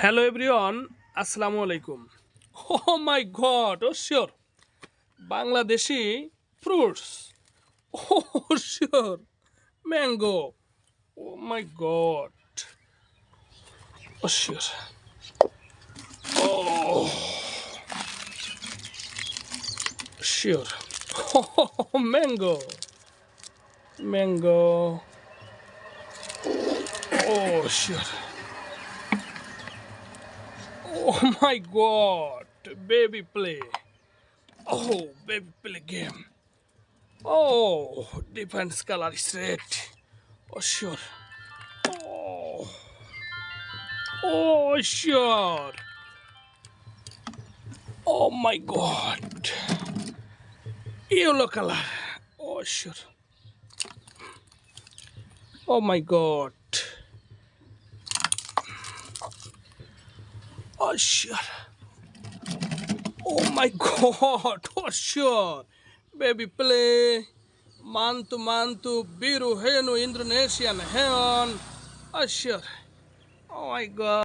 Hello everyone, Assalamu alaikum. Oh my god, oh sure. Bangladeshi fruits. Oh sure. Mango. Oh my god. Oh sure. Oh sure. Oh mango. Mango. Oh sure. Oh my god. Baby play. Oh baby play game. Oh different color is red. Oh sure. Oh. Oh, sure. Oh my god. Yellow color. Oh, sure. Oh my god. Oh, sure. Oh my god. Oh, sure. Baby play. Mantu mantu. Biru henu Indonesian hewan. Oh, sure. Oh my god.